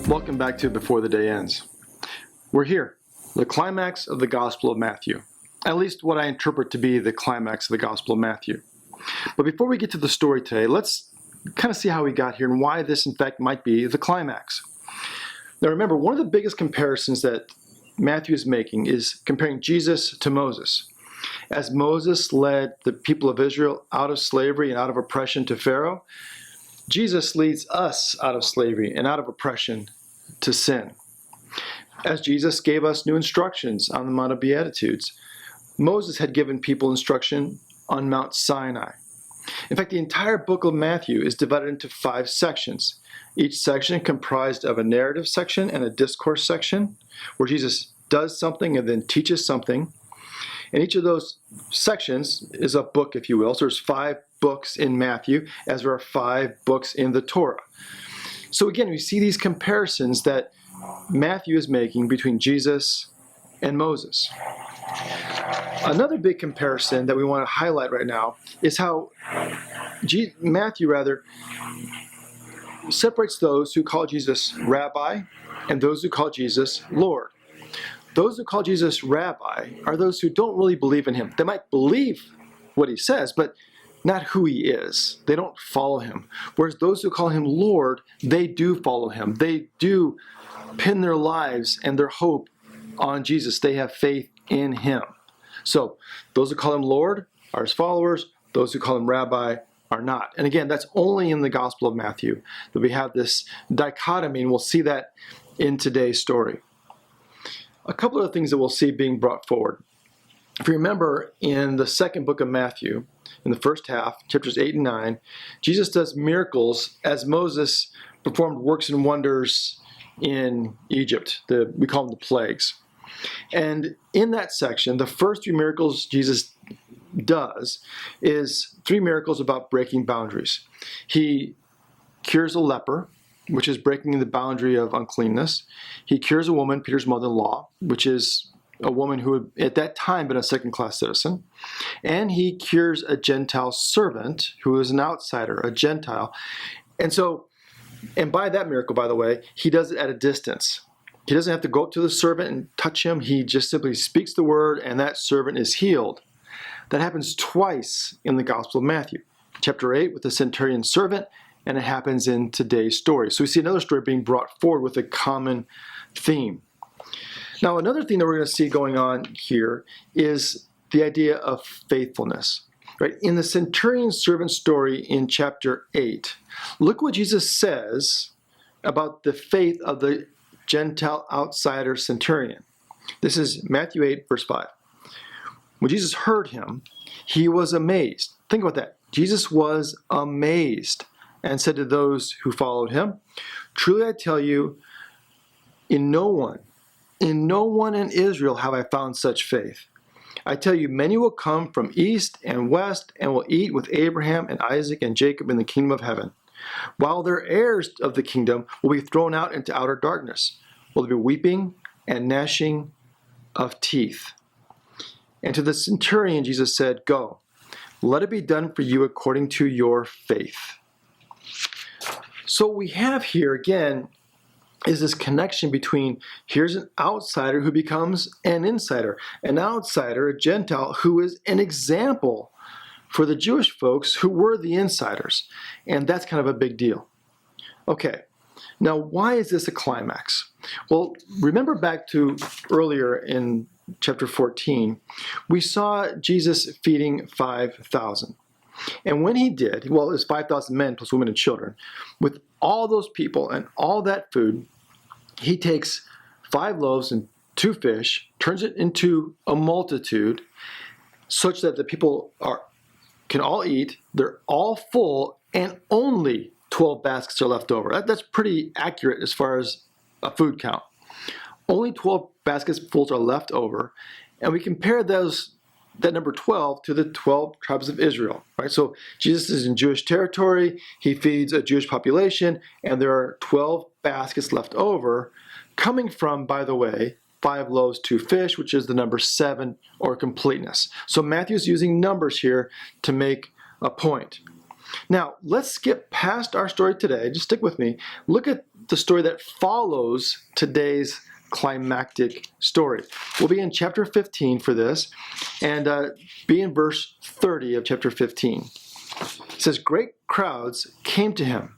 Welcome back to Before the Day Ends. We're here, the climax of the Gospel of Matthew. At least what I interpret to be the climax of the Gospel of Matthew. But before we get to the story today, let's kind of see how we got here and why this in fact might be the climax. Now remember, one of the biggest comparisons that Matthew is making is comparing Jesus to Moses. As Moses led the people of Israel out of slavery and out of oppression to Pharaoh, Jesus leads us out of slavery and out of oppression to sin. As Jesus gave us new instructions on the Mount of Beatitudes, Moses had given people instruction on Mount Sinai. In fact, the entire book of Matthew is divided into 5 sections. Each section comprised of a narrative section and a discourse section, where Jesus does something and then teaches something. And each of those sections is a book, if you will. So there's 5 books in Matthew, as there are 5 books in the Torah. So again, we see these comparisons that Matthew is making between Jesus and Moses. Another big comparison that we want to highlight right now is how Matthew separates those who call Jesus Rabbi and those who call Jesus Lord. Those who call Jesus Rabbi are those who don't really believe in him. They might believe what he says, but not who he is. They don't follow him. Whereas those who call him Lord, they do follow him. They do pin their lives and their hope on Jesus. They have faith in him. So those who call him Lord are his followers. Those who call him Rabbi are not. And again, that's only in the Gospel of Matthew that we have this dichotomy, and we'll see that in today's story. A couple of things that we'll see being brought forward. If you remember, in the second book of Matthew, in the first half, chapters 8 and 9, Jesus does miracles as Moses performed works and wonders in Egypt. We call them the plagues. And in that section, the first 3 miracles Jesus does is 3 miracles about breaking boundaries. He cures a leper, which is breaking the boundary of uncleanness. He cures a woman, Peter's mother-in-law, which is a woman who had at that time been a second-class citizen. And he cures a Gentile servant who is an outsider, a Gentile. And by that miracle, by the way, he does it at a distance. He doesn't have to go up to the servant and touch him. He just simply speaks the word, and that servant is healed. That happens twice in the Gospel of Matthew. Chapter 8 with the centurion servant, and it happens in today's story. So we see another story being brought forward with a common theme. Now, another thing that we're going to see going on here is the idea of faithfulness. Right? In the centurion servant story in chapter 8, look what Jesus says about the faith of the Gentile outsider centurion. This is Matthew 8, verse 5. When Jesus heard him, he was amazed. Think about that. Jesus was amazed and said to those who followed him, "Truly I tell you, in no one in Israel have I found such faith. I tell you, many will come from east and west and will eat with Abraham and Isaac and Jacob in the kingdom of heaven, while their heirs of the kingdom will be thrown out into outer darkness. Will there be weeping and gnashing of teeth?" And to the centurion Jesus said, "Go, let it be done for you according to your faith." So what we have here again is this connection between, here's an outsider who becomes an insider, an outsider, a Gentile, who is an example for the Jewish folks who were the insiders. And that's kind of a big deal. Okay, now why is this a climax? Well, remember back to earlier in chapter 14, we saw Jesus feeding 5,000. And when he did, well, it was 5,000 men plus women and children. With all those people and all that food, he takes 5 loaves and 2 fish, turns it into a multitude, such that the people can all eat, they're all full, and only 12 baskets are left over. That's pretty accurate as far as a food count. Only 12 baskets full are left over, and we compare that number 12 to the 12 tribes of Israel, right? So Jesus is in Jewish territory, he feeds a Jewish population, and there are 12 baskets left over, coming from, by the way, 5 loaves, 2 fish, which is the number 7, or completeness. So Matthew's using numbers here to make a point. Now, let's skip past our story today. Just stick with me. Look at the story that follows today's climactic story. We'll be in chapter 15 for this, and be in verse 30 of chapter 15. It says, "Great crowds came to him,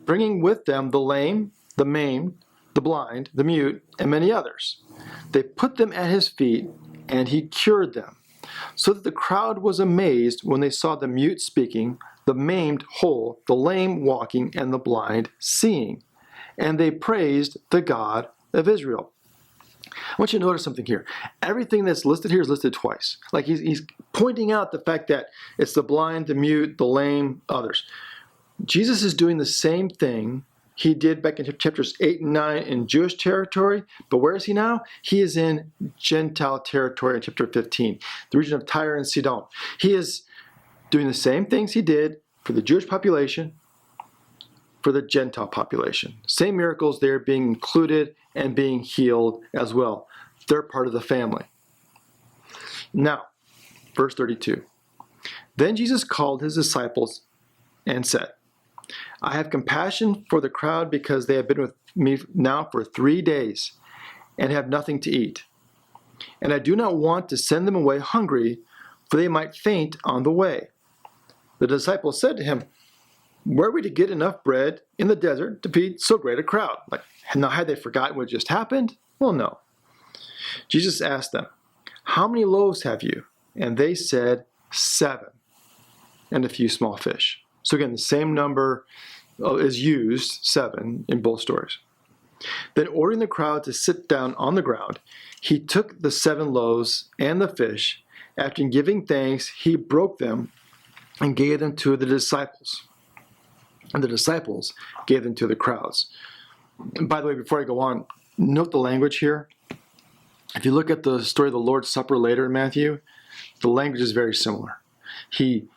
bringing with them the lame, the maimed, the blind, the mute, and many others. They put them at his feet, and he cured them, so that the crowd was amazed when they saw the mute speaking, the maimed whole, the lame walking, and the blind seeing. And they praised the God of Israel." I want you to notice something here. Everything that's listed here is listed twice. Like he's pointing out the fact that it's the blind, the mute, the lame, others. Jesus is doing the same thing he did back in chapters 8 and 9 in Jewish territory, but where is he now? He is in Gentile territory in chapter 15, the region of Tyre and Sidon. He is doing the same things he did for the Jewish population, for the Gentile population. Same miracles there being included and being healed as well. They're part of the family. Now, verse 32. "Then Jesus called his disciples and said, 'I have compassion for the crowd because they have been with me now for 3 days and have nothing to eat. And I do not want to send them away hungry, for they might faint on the way.' The disciples said to him, 'Where are we to get enough bread in the desert to feed so great a crowd?'" Now, had they forgotten what just happened? Well, no. Jesus asked them, "How many loaves have you?" And they said, 7, and a few small fish. So again, the same number is used, 7, in both stories. Then, ordering the crowd to sit down on the ground, he took the 7 loaves and the fish. After giving thanks, he broke them and gave them to the disciples. And the disciples gave them to the crowds. And by the way, before I go on, note the language here. If you look at the story of the Lord's Supper later in Matthew, the language is very similar. He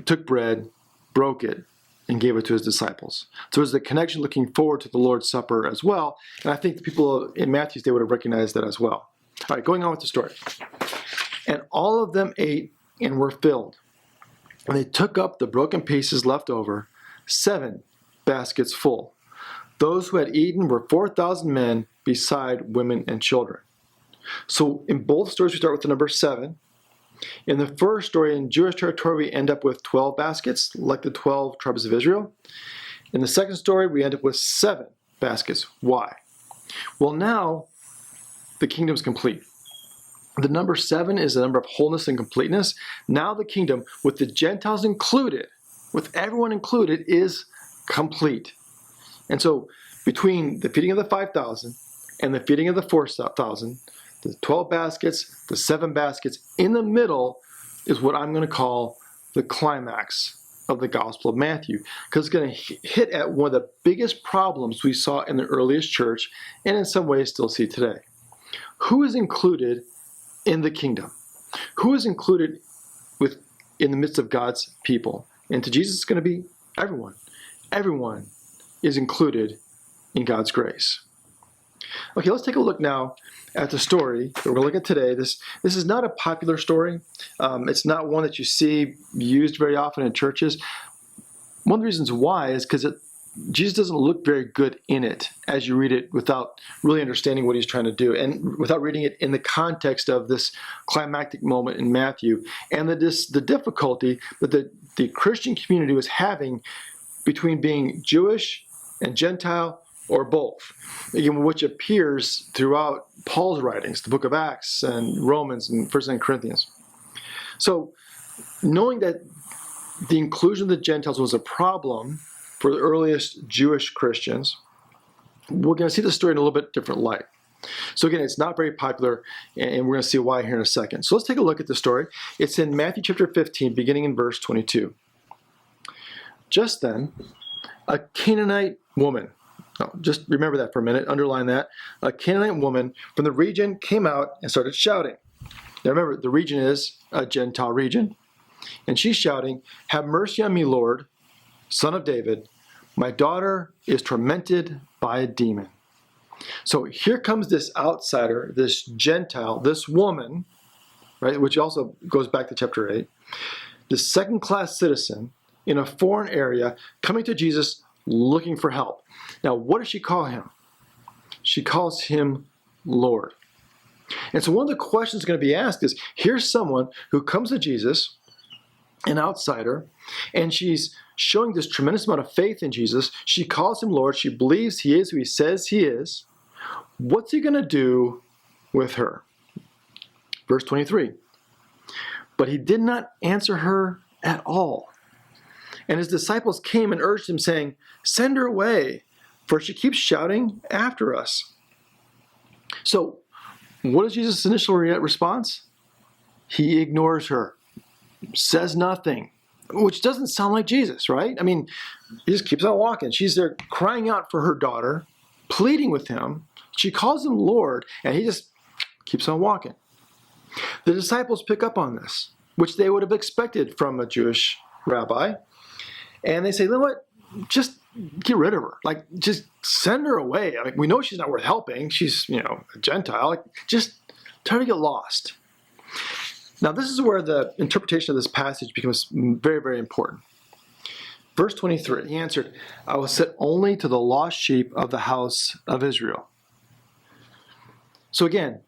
took bread, broke it, and gave it to his disciples. So there's a connection looking forward to the Lord's Supper as well. And I think the people in Matthew's day would have recognized that as well. All right, going on with the story. "And all of them ate and were filled. And they took up the broken pieces left over, 7 baskets full. Those who had eaten were 4,000 men, beside women and children." So in both stories, we start with the number 7. In the first story, in Jewish territory, we end up with 12 baskets, like the 12 tribes of Israel. In the second story, we end up with 7 baskets. Why? Well, now the kingdom is complete. The number 7 is a number of wholeness and completeness. Now the kingdom, with the Gentiles included, with everyone included, is complete. And so between the feeding of the 5,000 and the feeding of the 4,000, the 12 baskets, the 7 baskets, in the middle is what I'm going to call the climax of the Gospel of Matthew, because it's going to hit at one of the biggest problems we saw in the earliest church, and in some ways still see today. Who is included in the kingdom? Who is included in the midst of God's people? And to Jesus, it's going to be everyone. Everyone is included in God's grace. Okay, let's take a look now at the story that we're going to look at today. This is not a popular story. It's not one that you see used very often in churches. One of the reasons why is because Jesus doesn't look very good in it as you read it without really understanding what he's trying to do, and without reading it in the context of this climactic moment in Matthew, and the difficulty that the Christian community was having between being Jewish and Gentile, or both, which appears throughout Paul's writings, the book of Acts and Romans and 1st and Corinthians. So knowing that the inclusion of the Gentiles was a problem for the earliest Jewish Christians, we're going to see the story in a little bit different light. So again, it's not very popular, and we're going to see why here in a second. So let's take a look at the story. It's in Matthew chapter 15, beginning in verse 22. "Just then, a Canaanite woman," just remember that for a minute, underline that, "a Canaanite woman from the region came out and started shouting." Now remember, the region is a Gentile region. And she's shouting, "Have mercy on me, Lord, Son of David. My daughter is tormented by a demon." So here comes this outsider, this Gentile, this woman, right, which also goes back to chapter 8, this second-class citizen in a foreign area coming to Jesus looking for help. Now, what does she call him? She calls him Lord. And so one of the questions going to be asked is, here's someone who comes to Jesus, an outsider, and she's showing this tremendous amount of faith in Jesus. She calls him Lord. She believes he is who he says he is. What's he going to do with her? Verse 23. But he did not answer her at all. And his disciples came and urged him, saying, send her away, for she keeps shouting after us. So, what is Jesus' initial response? He ignores her, says nothing, which doesn't sound like Jesus, right? I mean, he just keeps on walking. She's there crying out for her daughter, pleading with him. She calls him Lord, and he just keeps on walking. The disciples pick up on this, which they would have expected from a Jewish rabbi. And they say, you know what? Just get rid of her. Like, just send her away. I mean, we know she's not worth helping. She's, a Gentile. Like, just tell her to get lost. Now, this is where the interpretation of this passage becomes very, very important. Verse 23, he answered, I was sent only to the lost sheep of the house of Israel. So again,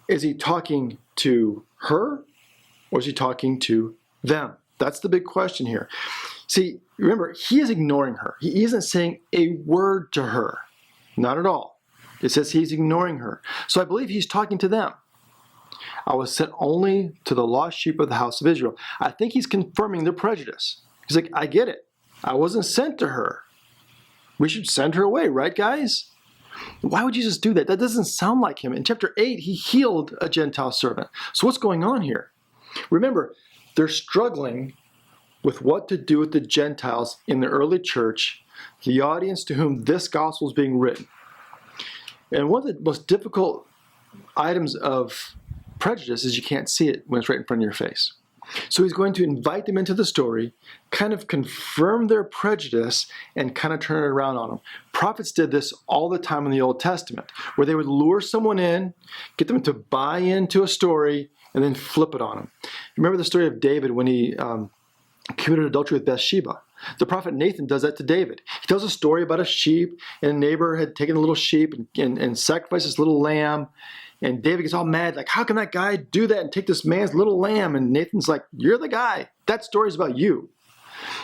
is he talking to her, or is he talking to them? That's the big question here. See, remember, he is ignoring her. He isn't saying a word to her. Not at all. It says he's ignoring her. So I believe he's talking to them. I was sent only to the lost sheep of the house of Israel. I think he's confirming their prejudice. He's like, I get it. I wasn't sent to her. We should send her away, right, guys? Why would Jesus do that? That doesn't sound like him. In chapter 8, he healed a Gentile servant. So what's going on here? Remember, they're struggling with what to do with the Gentiles in the early church, the audience to whom this gospel is being written. And one of the most difficult items of prejudice is you can't see it when it's right in front of your face. So he's going to invite them into the story, kind of confirm their prejudice, and kind of turn it around on them. Prophets did this all the time in the Old Testament, where they would lure someone in, get them to buy into a story, and then flip it on them. Remember the story of David when he committed adultery with Bathsheba. The prophet Nathan does that to David. He tells a story about a sheep, and a neighbor had taken a little sheep and sacrificed this little lamb. And David gets all mad, like, how can that guy do that and take this man's little lamb? And Nathan's like, you're the guy. That story's about you.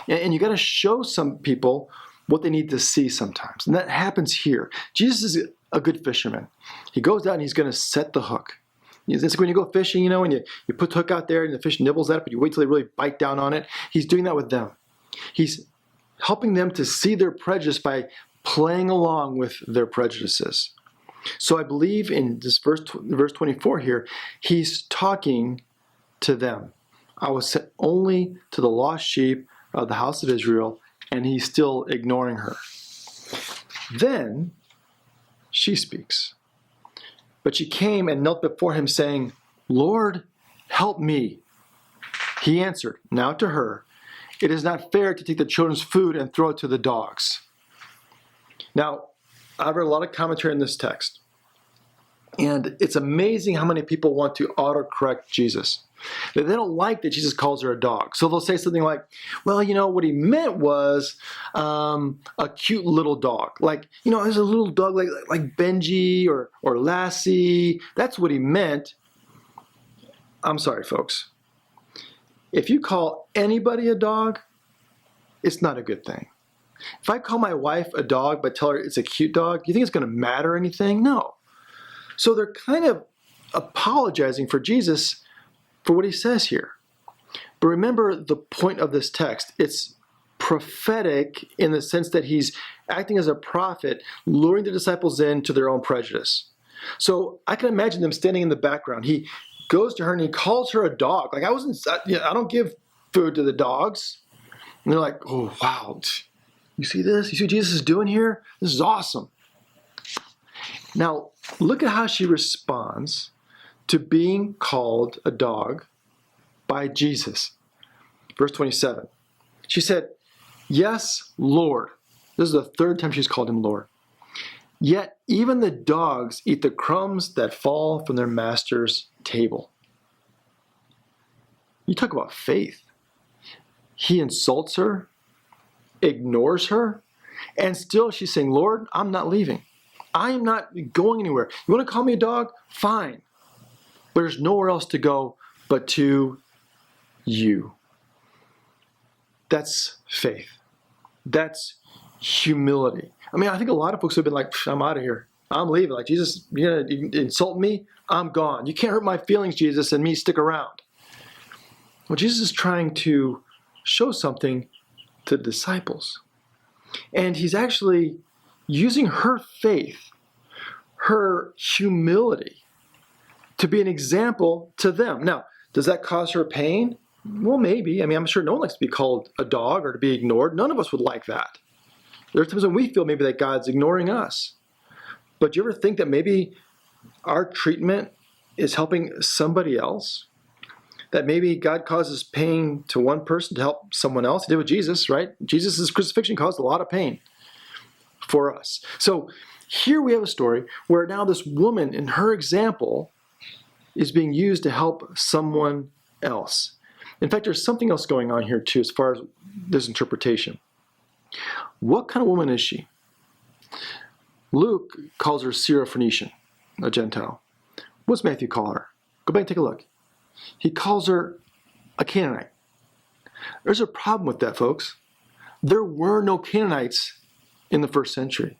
And you got to show some people what they need to see sometimes. And that happens here. Jesus is a good fisherman. He goes out and he's going to set the hook. It's like when you go fishing, and you put the hook out there and the fish nibbles at it, but you wait till they really bite down on it. He's doing that with them. He's helping them to see their prejudice by playing along with their prejudices. So I believe in this verse 24 here, he's talking to them. I was sent only to the lost sheep of the house of Israel, and he's still ignoring her. Then she speaks. But she came and knelt before him, saying, Lord, help me. He answered, now to her, it is not fair to take the children's food and throw it to the dogs. Now, I've read a lot of commentary on this text. And it's amazing how many people want to autocorrect Jesus. They don't like that Jesus calls her a dog. So they'll say something like, well, what he meant was a cute little dog. Like, there's a little dog like Benji or Lassie. That's what he meant. I'm sorry, folks. If you call anybody a dog, it's not a good thing. If I call my wife a dog but tell her it's a cute dog, do you think it's going to matter anything? No. So they're kind of apologizing for Jesus for what he says here. But remember the point of this text. It's prophetic in the sense that he's acting as a prophet, luring the disciples into their own prejudice. So I can imagine them standing in the background. He goes to her and he calls her a dog. Like, I don't give food to the dogs. And they're like, oh, wow. You see this? You see what Jesus is doing here? This is awesome. Now, look at how she responds to being called a dog by Jesus. Verse 27. She said, yes, Lord. This is the third time she's called him Lord. Yet even the dogs eat the crumbs that fall from their master's table. You talk about faith. He insults her, ignores her, And still she's saying, Lord, I'm not leaving. I am not going anywhere. You want to call me a dog? Fine. But there's nowhere else to go but to you. That's faith. That's humility. I mean, I think a lot of folks have been like, I'm out of here. I'm leaving. Like, Jesus, you're going to insult me? I'm gone. You can't hurt my feelings, Jesus, and me stick around. Well, Jesus is trying to show something to the disciples. And he's actually using her faith, her humility, to be an example to them. Now, does that cause her pain? Well, maybe. I mean, I'm sure no one likes to be called a dog or to be ignored. None of us would like that. There are times when we feel maybe that God's ignoring us. But do you ever think that maybe our treatment is helping somebody else? That maybe God causes pain to one person to help someone else? He did with Jesus, right? Jesus' crucifixion caused a lot of pain for us. So here we have a story where now this woman, in her example, is being used to help someone else. In fact, there's something else going on here too as far as this interpretation. What kind of woman is she? Luke calls her Syrophoenician, a Gentile. What's Matthew call her? Go back and take a look. He calls her a Canaanite. There's a problem with that, folks. There were no Canaanites in the first century.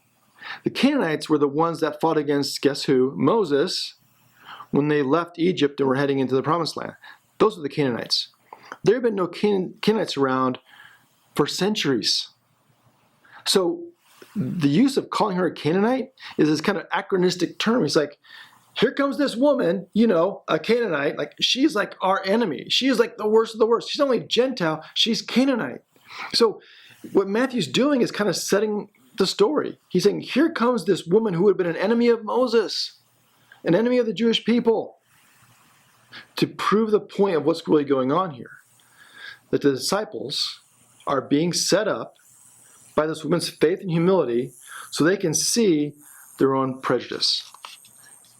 The Canaanites were the ones that fought against, guess who? Moses, when they left Egypt and were heading into the Promised Land. Those are the Canaanites. There have been no Canaanites around for centuries. So the use of calling her a Canaanite is this kind of anachronistic term. He's like, here comes this woman, a Canaanite. Like, she's like our enemy. She is like the worst of the worst. She's not only Gentile, she's Canaanite. So what Matthew's doing is kind of setting the story. He's saying, here comes this woman who had been an enemy of Moses, an enemy of the Jewish people, to prove the point of what's really going on here. That the disciples are being set up by this woman's faith and humility so they can see their own prejudice.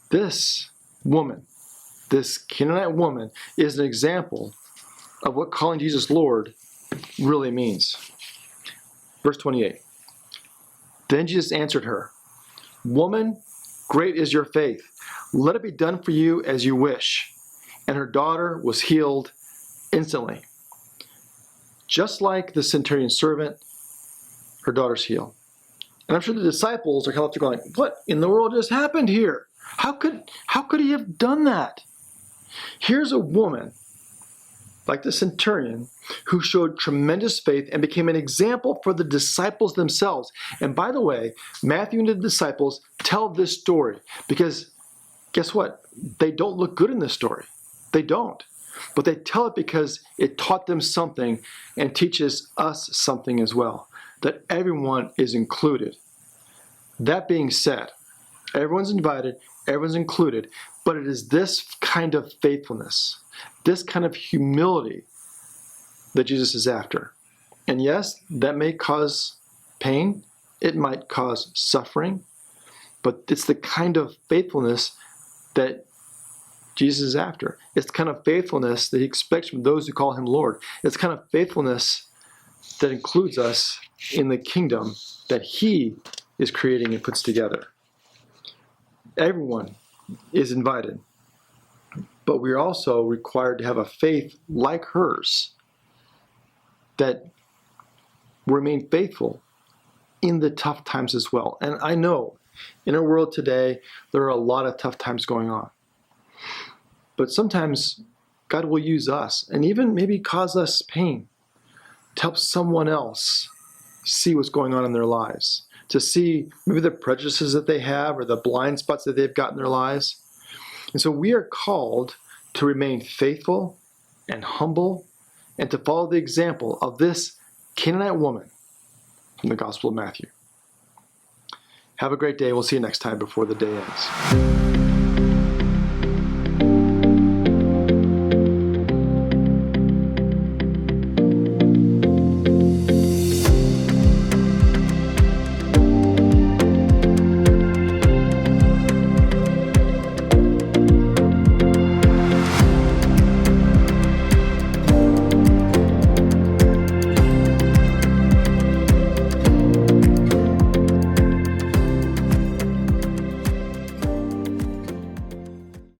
This woman, this Canaanite woman, is an example of what calling Jesus Lord really means. Verse 28. Then Jesus answered her, Woman, great is your faith. Let it be done for you as you wish. And her daughter was healed instantly. Just like the centurion's servant, her daughter's healed. And I'm sure the disciples are kind of going, what in the world just happened here? How could he have done that? Here's a woman, like the centurion, who showed tremendous faith and became an example for the disciples themselves. And by the way, Matthew and the disciples tell this story because guess what? They don't look good in this story. They don't. But they tell it because it taught them something and teaches us something as well, that everyone is included. That being said, everyone's invited, everyone's included, but it is this kind of faithfulness, this kind of humility that Jesus is after. And yes, that may cause pain, it might cause suffering, but it's the kind of faithfulness that Jesus is after. It's the kind of faithfulness that he expects from those who call him Lord. It's the kind of faithfulness that includes us in the kingdom that he is creating and puts together. Everyone is invited, but we're also required to have a faith like hers that remain faithful in the tough times as well. And I know in our world today, there are a lot of tough times going on. But sometimes God will use us and even maybe cause us pain to help someone else see what's going on in their lives, to see maybe the prejudices that they have or the blind spots that they've got in their lives. And so we are called to remain faithful and humble and to follow the example of this Canaanite woman from the Gospel of Matthew. Have a great day. We'll see you next time before the day ends.